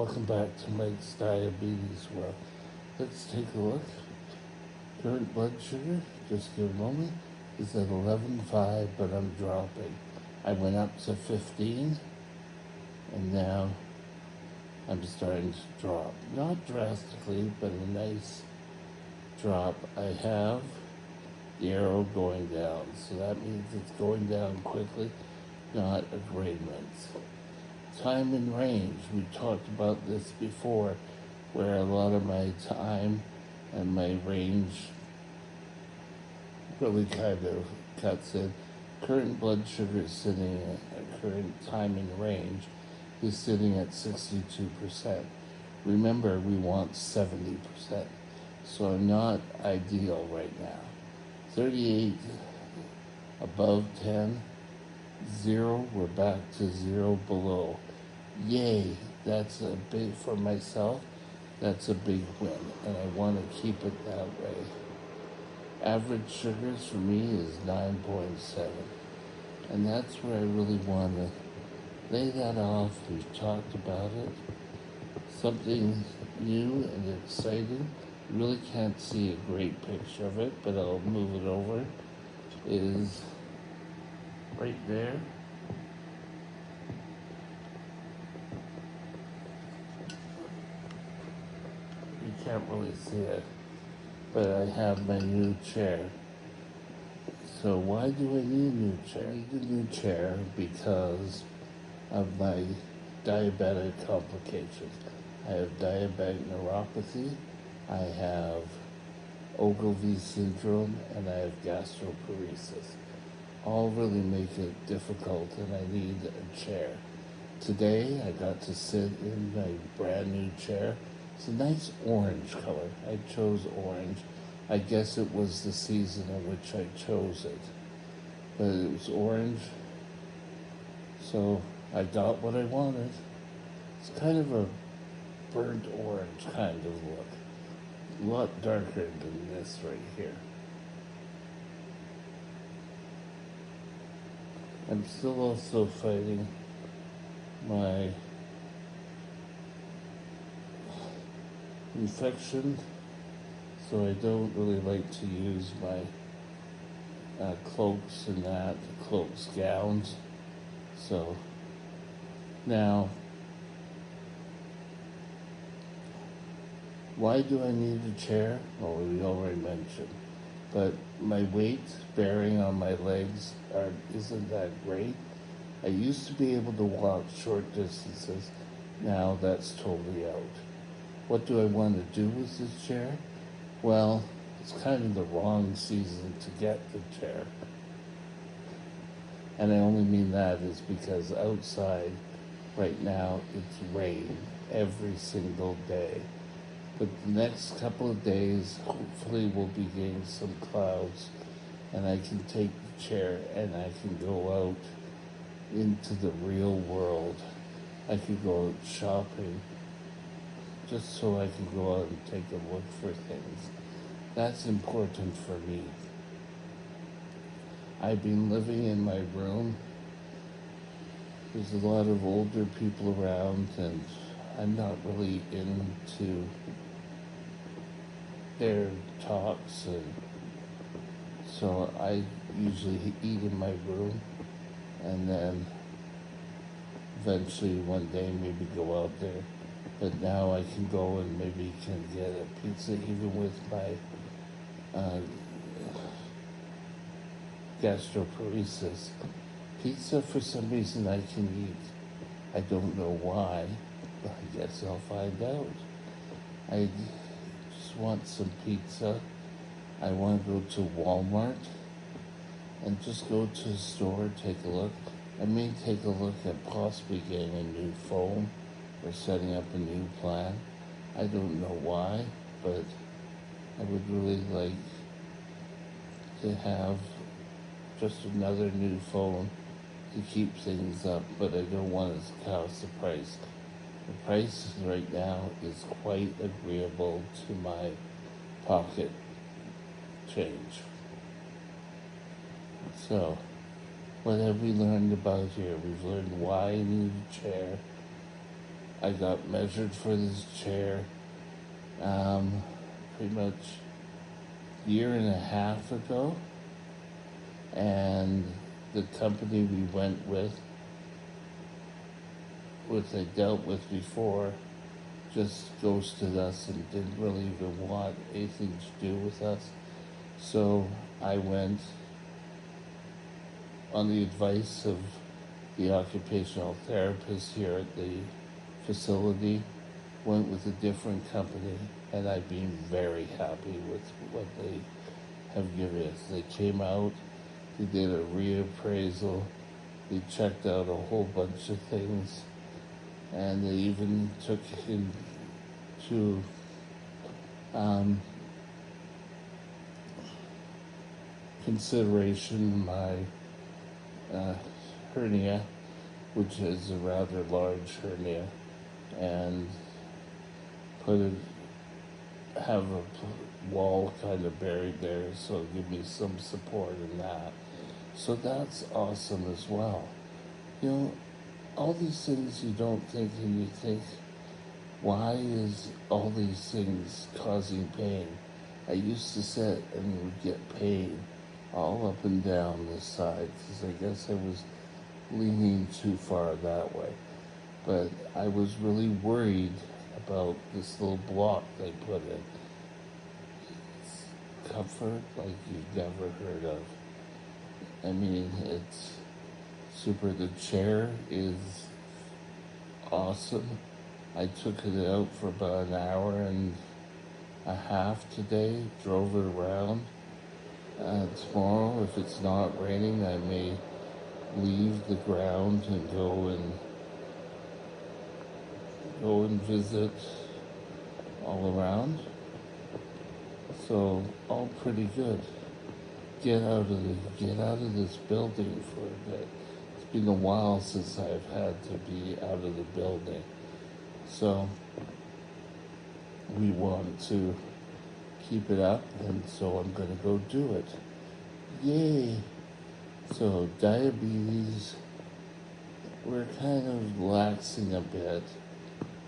welcome back to Mike's Diabetes World. Let's take a look. Current blood sugar, just give a moment, is at 11.5, but I'm dropping. I went up to 15, and now I'm starting to drop. Not drastically, but a nice drop. I have the arrow going down, so that means it's going down quickly, not a gradient. Time and range, we talked about this before, where a lot of my time and my range really kind of cuts in. Current blood sugar is sitting at current time and range is sitting at 62%. Remember, we want 70%, so I'm not ideal right now. 38 above 10, 0, we're back to 0 below. Yay, that's a big, for myself, that's a big win, and I want to keep it that way. Average sugars for me is 9.7, and that's where I really want to lay that off. We've talked about it. Something new and exciting. You really can't see a great picture of it, but I'll move it over. Is right there. You can't really see it, but I have my new chair. So why do I need a new chair? I need a new chair because of my diabetic complications. I have diabetic neuropathy, I have Ogilvy syndrome, and I have gastroparesis. All really make it difficult, and I need a chair. Today, I got to sit in my brand new chair. It's a nice orange color. I chose orange. I guess it was the season in which I chose it. But it was orange, so I got what I wanted. It's kind of a burnt orange kind of look. A lot darker than this right here. I'm still also fighting my infection, so I don't really like to use my cloaks and that, cloaks, gowns. So now, why do I need a chair? Well, we already mentioned. But my weight bearing on my legs isn't that great. I used to be able to walk short distances. Now that's totally out. What do I want to do with this chair? Well, it's kind of the wrong season to get the chair. And I only mean that is because outside right now it's rain every single day. But the next couple of days, hopefully we'll be getting some clouds, and I can take the chair and I can go out into the real world. I could go out shopping, just so I can go out and take a look for things. That's important for me. I've been living in my room. There's a lot of older people around, and I'm not really into their talks, and so I usually eat in my room, and then eventually one day maybe go out there. But now I can go and maybe can get a pizza even with my gastroparesis. Pizza, for some reason, I can eat. I don't know why, but I guess I'll find out. I just want some pizza. I want to go to Walmart and just go to the store, take a look. I may take a look at possibly getting a new phone or setting up a new plan. I don't know why, but I would really like to have just another new phone to keep things up, but I don't want it to cost the price. The price right now is quite agreeable to my pocket change. So, what have we learned about here? We've learned why I need a chair. I got measured for this chair pretty much a year and a half ago, and the company we went with, which I dealt with before, just ghosted us and didn't really even want anything to do with us. So I went on the advice of the occupational therapist here at the facility, went with a different company, and I've been very happy with what they have given us. They came out, they did a reappraisal, they checked out a whole bunch of things, and they even took into consideration my hernia, which is a rather large hernia, and have a wall kind of buried there, so give me some support in that. So that's awesome as well. You know, all these things you don't think, and you think, why is all these things causing pain? I used to sit and would get pain all up and down this side because I guess I was leaning too far that way. But I was really worried about this little block they put in. It's comfort like you've never heard of. I mean, it's super. The chair is awesome. I took it out for about an hour and a half today, drove it around. Tomorrow, if it's not raining, I may leave the ground and go and visit all around. So all pretty good. Get out of this building for a bit. It's been a while since I've had to be out of the building. So we want to keep it up, and so I'm going to go do it. Yay! So diabetes, we're kind of relaxing a bit.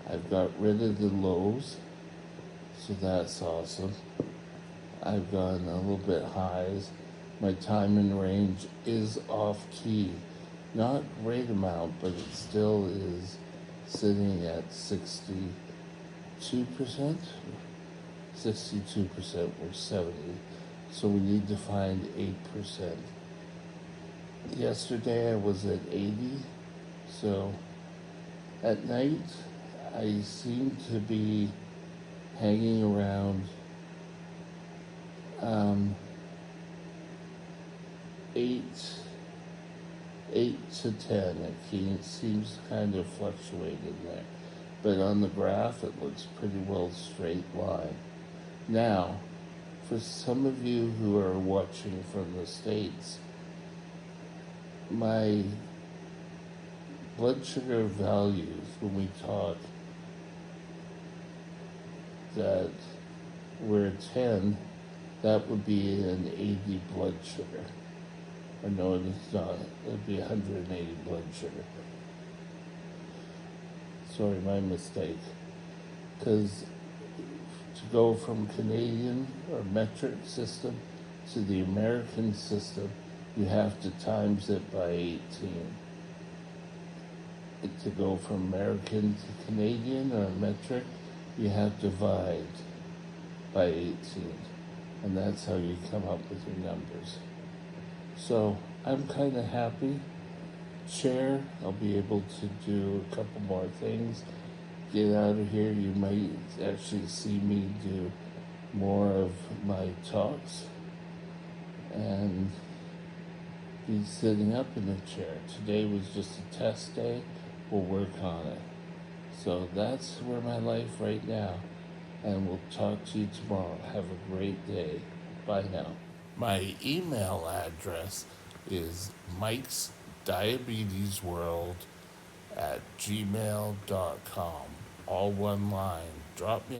I've got rid of the lows, so that's awesome. I've gone a little bit highs. My time in range is off key. Not great amount, but it still is sitting at 62%. 62% or 70. So we need to find 8%. Yesterday I was at 80. So at night I seem to be hanging around 8 to 10. It seems kind of fluctuating there. But on the graph, it looks pretty well straight line. Now, for some of you who are watching from the States, my blood sugar values, when we talk, that we're 10, that would be an 80 blood sugar. Or no, it's not. It would be 180 blood sugar. Sorry, my mistake. Because to go from Canadian or metric system to the American system, you have to times it by 18. To go from American to Canadian or metric, you have to divide by 18. And that's how you come up with your numbers. So I'm kind of happy. Chair, I'll be able to do a couple more things. Get out of here. You might actually see me do more of my talks and be sitting up in the chair. Today was just a test day. We'll work on it. So that's where my life right now. And we'll talk to you tomorrow. Have a great day. Bye now. My email address is mikesdiabetesworld@gmail.com. All one line. Drop me